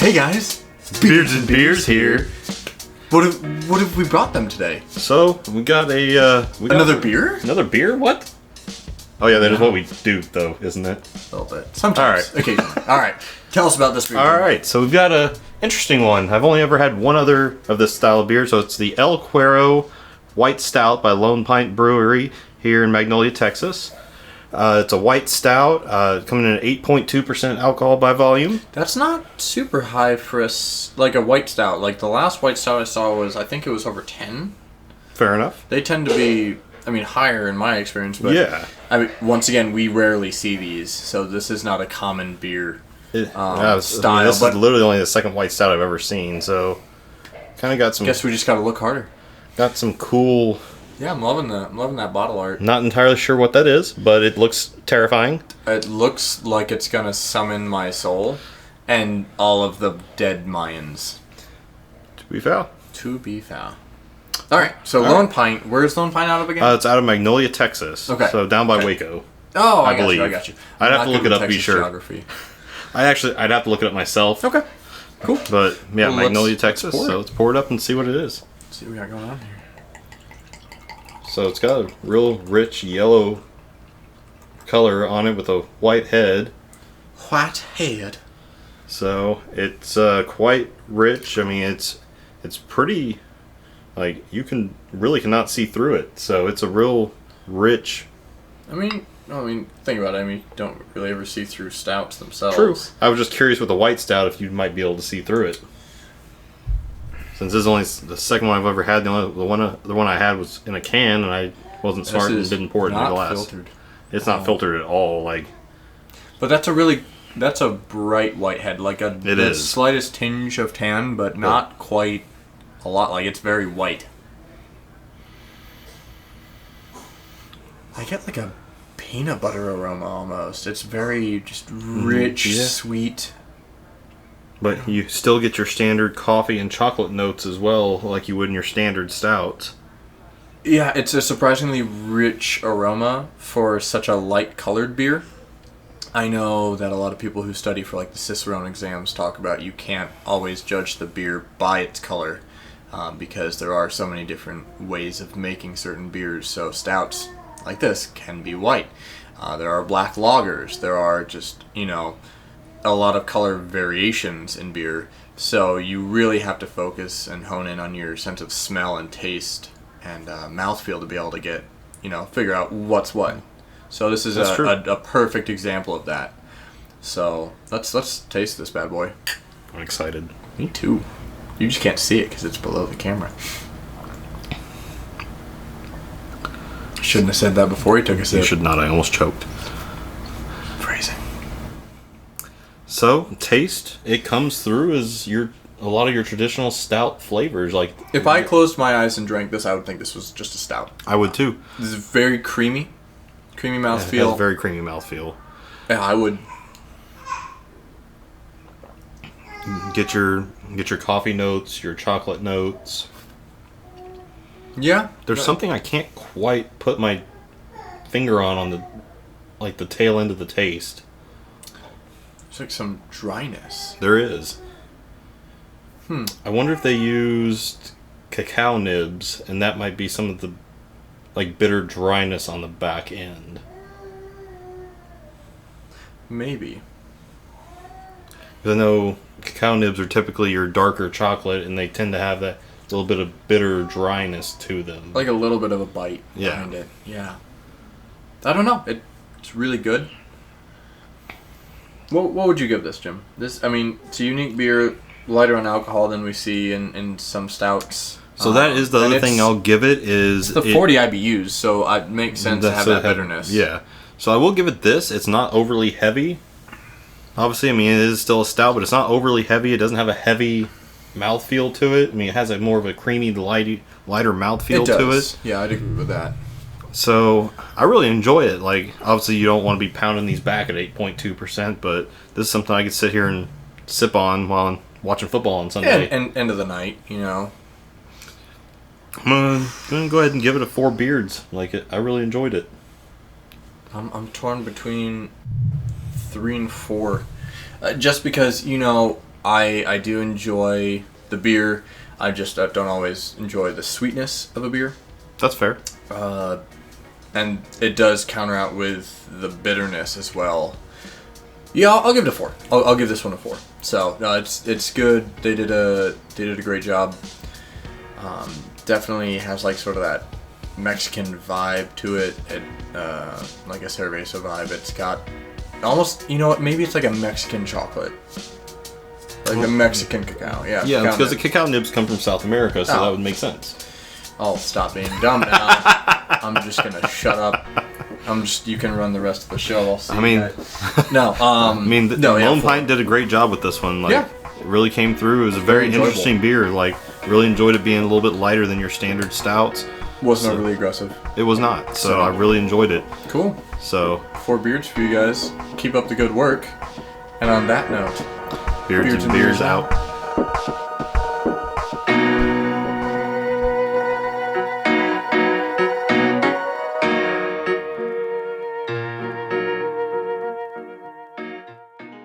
Hey guys, Beards and Beers here. What have we brought them today? So we got Another beer? Another beer? What? Oh yeah, that is what we do, though, isn't it? A little bit. Sometimes. All right. Occasionally. All right. Tell us about this beer. All right, so we've got a interesting one. I've only ever had one other of this style of beer, so it's the El Cuero White Stout by Lone Pint Brewery here in Magnolia, Texas. It's a white stout, coming in at 8.2% alcohol by volume. That's not super high for like a white stout. Like the last white stout I saw was, I think it was over 10. Fair enough. They tend to be, higher in my experience. But Yeah. Once again, we rarely see these, so this is not a common beer Style. This but is literally only the second white stout I've ever seen, so kind of got some. guess we just gotta look harder. Got some cool. Yeah, I'm loving that bottle art. Not entirely sure what that is, but it looks terrifying. It looks like it's gonna summon my soul and all of the dead Mayans. To be foul. To be found. Alright, so Lone Pint. Where's Lone Pint out of again? It's out of Magnolia, Texas. Okay. So down by Waco. Oh, I believe. got you. I'd have Not to look good it up with to be Texas sure. Geography. I'd have to look it up myself. Okay. Cool. But yeah, Well, Magnolia, let's Texas. pour it. So let's pour it up and see what it is. Let's see what we got going on here. So it's got a real rich yellow color on it with a white head. White head. So it's quite rich. It's pretty, like, you cannot see through it. So it's a real rich. Think about it. You don't really ever see through stouts themselves. True. I was just curious with the white stout if you might be able to see through it. Since this is only the second one I've ever had, the one I had was in a can, and I wasn't smart and didn't pour it in a glass. Filtered. It's not filtered at all. But that's a bright white head, like the slightest tinge of tan, but not quite a lot. Like it's very white. I get like a peanut butter aroma almost. It's very just rich, sweet. But you still get your standard coffee and chocolate notes as well, like you would in your standard stouts. Yeah, it's a surprisingly rich aroma for such a light-colored beer. I know that a lot of people who study for like the Cicerone exams talk about you can't always judge the beer by its color because there are so many different ways of making certain beers. So stouts like this can be white. There are black lagers. There are just, a lot of color variations in beer. So you really have to focus and hone in on your sense of smell and taste and mouthfeel to be able to get, figure out what's what. So this is a perfect example of that. So let's taste this bad boy. I'm excited. Me too. You just can't see it because it's below the camera. Shouldn't have said that before he took a sip. You should not. I almost choked. Phrasing. So taste, it comes through as a lot of your traditional stout flavors. Like if I closed my eyes and drank this, I would think this was just a stout. I would too. This is very creamy mouthfeel. It has a very creamy mouthfeel. Yeah, I would Get your coffee notes, your chocolate notes. Yeah. There's something I can't quite put my finger on the tail end of the taste. There's like some dryness. There is. I wonder if they used cacao nibs, and that might be some of the bitter dryness on the back end. Maybe. I know cacao nibs are typically your darker chocolate, and they tend to have that little bit of bitter dryness to them. Like a little bit of a bite behind it. Yeah. I don't know. It's really good. What would you give this, Jim? It's a unique beer, lighter on alcohol than we see in some stouts. So that is the other thing I'll give it is... It's the 40 IBUs, so it makes sense to have that bitterness. Yeah. So I will give it this. It's not overly heavy. Obviously, it is still a stout, but it's not overly heavy. It doesn't have a heavy mouthfeel to it. It has more of a creamy, lighter mouthfeel to it. Yeah, I'd agree with that. So I really enjoy it. Obviously, you don't want to be pounding these back at 8.2%, but this is something I could sit here and sip on while I'm watching football on Sunday. And end of the night, I'm gonna go ahead and give it a 4 beards. I really enjoyed it. I'm torn between 3 and 4, just because I do enjoy the beer. I just don't always enjoy the sweetness of a beer. That's fair. And it does counter out with the bitterness as well. Yeah, I'll give it a 4. I'll give this one a 4. So no, it's good. They did a great job. Definitely has like sort of that Mexican vibe to it. Like a cerveza vibe. It's got almost, you know what? Maybe it's like a Mexican chocolate, like a Mexican cacao. Yeah. Yeah, cacao because the nibs. cacao nibs come from South America, so Oh. that would make sense. I'll stop being dumb now. I'm just gonna shut up. You can run the rest of the show. I'll see. I mean, no. Lone Pint did a great job with this one. Like, Yeah. it really came through. It was a very enjoyable. interesting beer. Like, really enjoyed it being a little bit lighter than your standard stouts. Wasn't overly aggressive. It was not, so I really enjoyed it. Cool. So, 4 beards for you guys. Keep up the good work. And on that note, beards and beers out.